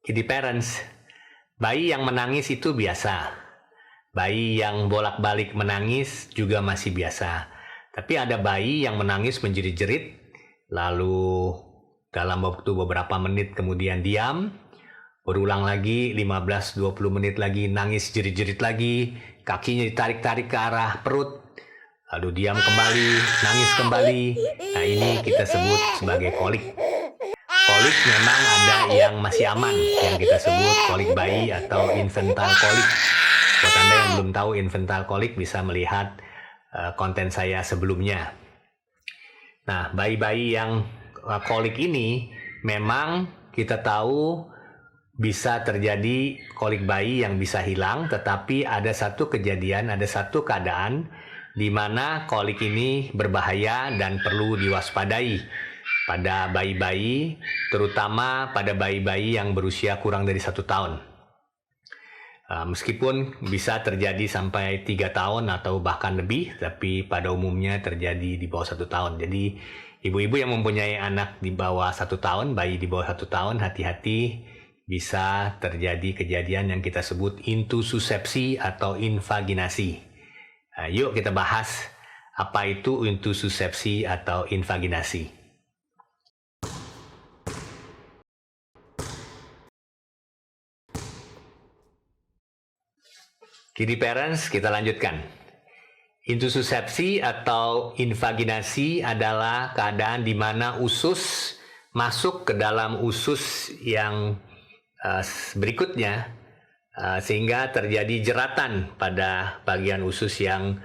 Kiddy parents, bayi yang menangis itu biasa. Bayi yang bolak-balik menangis juga masih biasa. Tapi ada bayi yang menangis menjerit-jerit, lalu dalam waktu beberapa menit kemudian diam, berulang lagi 15-20 menit lagi nangis jerit-jerit lagi, kakinya ditarik-tarik ke arah perut, lalu diam kembali, nangis kembali. Nah, ini kita sebut sebagai kolik. Kolik memang ada yang masih aman, yang kita sebut kolik bayi atau infantile kolik. Buat Anda yang belum tahu infantile kolik bisa melihat konten saya sebelumnya. Nah, bayi-bayi yang kolik ini memang kita tahu bisa terjadi kolik bayi yang bisa hilang, tetapi ada satu kejadian, ada satu keadaan di mana kolik ini berbahaya dan perlu diwaspadai pada bayi-bayi, terutama pada bayi-bayi yang berusia kurang dari 1 tahun. Meskipun bisa terjadi sampai 3 tahun atau bahkan lebih, tapi pada umumnya terjadi di bawah 1 tahun. Jadi ibu-ibu yang mempunyai anak di bawah 1 tahun, bayi di bawah 1 tahun, hati-hati bisa terjadi kejadian yang kita sebut intussusepsi atau invaginasi. Yuk kita bahas apa itu intussusepsi atau invaginasi. Kiddy parents, kita lanjutkan. Intussusepsi atau invaginasi adalah keadaan di mana usus masuk ke dalam usus yang berikutnya, sehingga terjadi jeratan pada bagian usus yang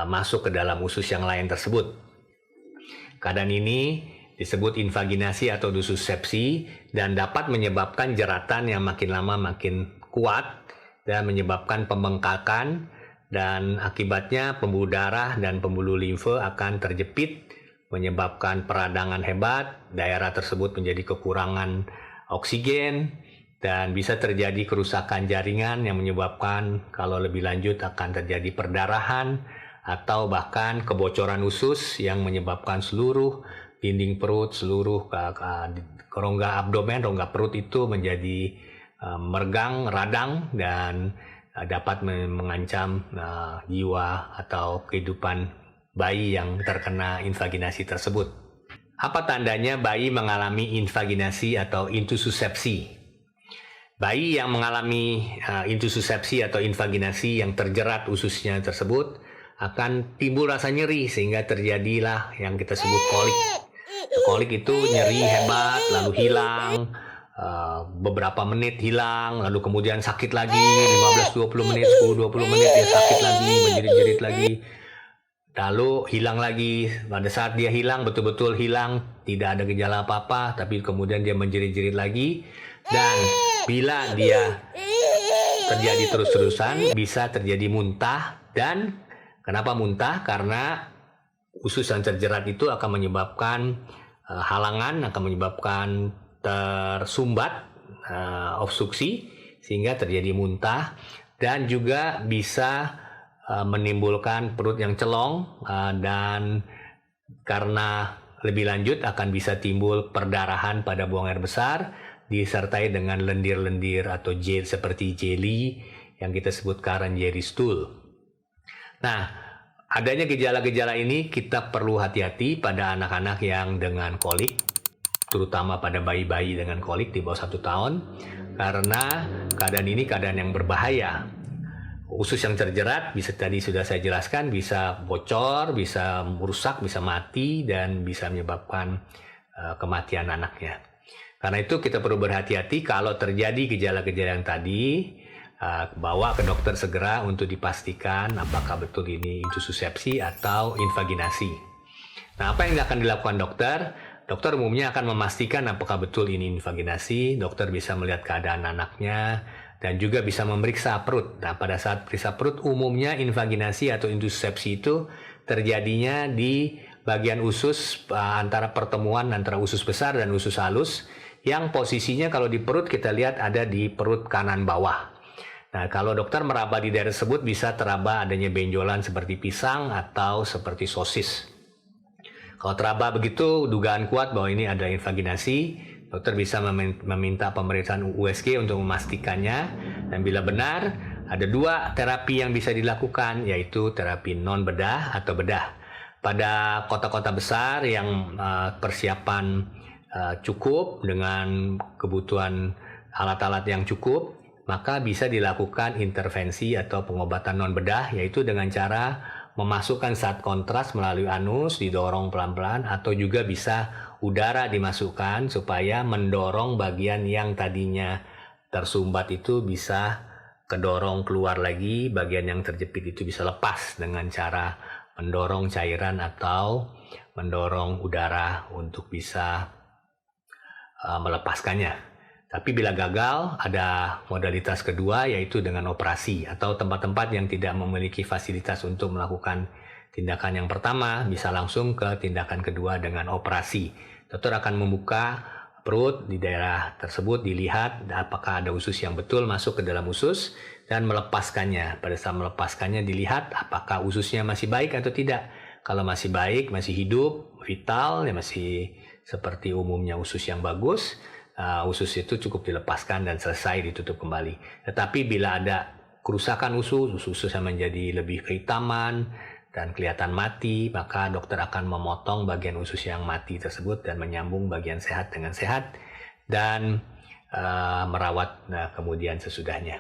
masuk ke dalam usus yang lain tersebut. Keadaan ini disebut invaginasi atau intussusepsi dan dapat menyebabkan jeratan yang makin lama makin kuat dan menyebabkan pembengkakan, dan akibatnya pembuluh darah dan pembuluh limfe akan terjepit, menyebabkan peradangan hebat, daerah tersebut menjadi kekurangan oksigen, dan bisa terjadi kerusakan jaringan yang menyebabkan kalau lebih lanjut akan terjadi perdarahan atau bahkan kebocoran usus yang menyebabkan seluruh dinding perut, seluruh rongga abdomen, rongga perut itu menjadi meregang, radang, dan dapat mengancam jiwa atau kehidupan bayi yang terkena invaginasi tersebut. Apa tandanya bayi mengalami invaginasi atau intussusepsi? Bayi yang mengalami intussusepsi atau invaginasi yang terjerat ususnya tersebut akan timbul rasa nyeri sehingga terjadilah yang kita sebut kolik. Kolik itu nyeri hebat, lalu hilang, beberapa menit hilang, lalu kemudian sakit lagi, 15-20 menit, 10-20 menit dia sakit lagi, menjerit-jerit lagi, lalu hilang lagi. Pada saat dia hilang, betul-betul hilang, tidak ada gejala apa-apa, tapi kemudian dia menjerit-jerit lagi, dan bila dia terjadi terus-terusan, bisa terjadi muntah. Dan kenapa muntah? Karena usus yang terjerat itu akan menyebabkan halangan, akan menyebabkan tersumbat obstruksi sehingga terjadi muntah, dan juga bisa menimbulkan perut yang celong, dan karena lebih lanjut akan bisa timbul perdarahan pada buang air besar disertai dengan lendir-lendir atau gel seperti jelly yang kita sebut current jelly stool. Nah, adanya gejala-gejala ini kita perlu hati-hati pada anak-anak yang dengan kolik, terutama pada bayi-bayi dengan kolik di bawah 1 tahun, karena keadaan ini keadaan yang berbahaya. Usus yang terjerat bisa, tadi sudah saya jelaskan, bisa bocor, bisa merusak, bisa mati, dan bisa menyebabkan kematian anaknya. Karena itu kita perlu berhati-hati kalau terjadi gejala-gejala yang tadi, bawa ke dokter segera untuk dipastikan apakah betul ini intussusepsi atau invaginasi. Nah, apa yang akan dilakukan dokter? Dokter umumnya akan memastikan apakah betul ini invaginasi. Dokter bisa melihat keadaan anaknya dan juga bisa memeriksa perut. Nah, pada saat periksa perut, umumnya invaginasi atau intussusepsi itu terjadinya di bagian usus, antara pertemuan antara usus besar dan usus halus, yang posisinya kalau di perut kita lihat ada di perut kanan bawah. Nah, kalau dokter meraba di daerah tersebut bisa teraba adanya benjolan seperti pisang atau seperti sosis. Kalau teraba begitu, dugaan kuat bahwa ini adalah invaginasi, dokter bisa meminta pemeriksaan USG untuk memastikannya. Dan bila benar, ada 2 terapi yang bisa dilakukan, yaitu terapi non-bedah atau bedah. Pada kota-kota besar yang persiapan cukup dengan kebutuhan alat-alat yang cukup, maka bisa dilakukan intervensi atau pengobatan non-bedah, yaitu dengan cara memasukkan zat kontras melalui anus, didorong pelan-pelan, atau juga bisa udara dimasukkan supaya mendorong bagian yang tadinya tersumbat itu bisa kedorong keluar lagi, bagian yang terjepit itu bisa lepas dengan cara mendorong cairan atau mendorong udara untuk bisa melepaskannya. Tapi bila gagal, ada modalitas kedua, yaitu dengan operasi, atau tempat-tempat yang tidak memiliki fasilitas untuk melakukan tindakan yang pertama bisa langsung ke tindakan kedua dengan operasi. Dokter akan membuka perut di daerah tersebut, dilihat apakah ada usus yang betul masuk ke dalam usus, dan melepaskannya. Pada saat melepaskannya dilihat apakah ususnya masih baik atau tidak. Kalau masih baik, masih hidup, vital, ya masih seperti umumnya usus yang bagus, usus itu cukup dilepaskan dan selesai, ditutup kembali. Tetapi bila ada kerusakan ususnya menjadi lebih kehitaman dan kelihatan mati, maka dokter akan memotong bagian usus yang mati tersebut dan menyambung bagian sehat dengan sehat dan merawat kemudian sesudahnya.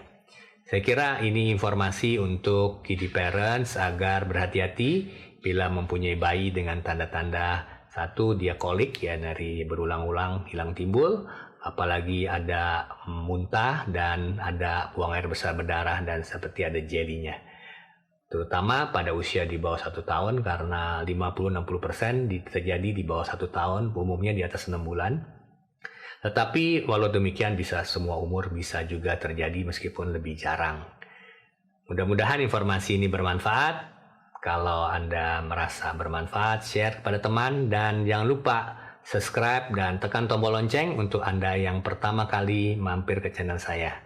Saya kira ini informasi untuk kiddie parents agar berhati-hati bila mempunyai bayi dengan tanda-tanda, 1, dia kolik, ya, dari berulang-ulang hilang timbul, apalagi ada muntah dan ada buang air besar berdarah dan seperti ada jelinya. Terutama pada usia di bawah 1 tahun, karena 50-60% terjadi di bawah 1 tahun, umumnya di atas 6 bulan. Tetapi walau demikian bisa semua umur bisa juga terjadi meskipun lebih jarang. Mudah-mudahan informasi ini bermanfaat. Kalau Anda merasa bermanfaat, share kepada teman, dan jangan lupa subscribe dan tekan tombol lonceng untuk Anda yang pertama kali mampir ke channel saya.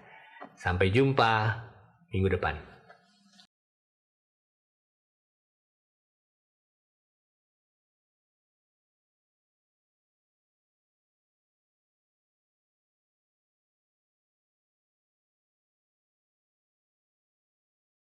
Sampai jumpa minggu depan.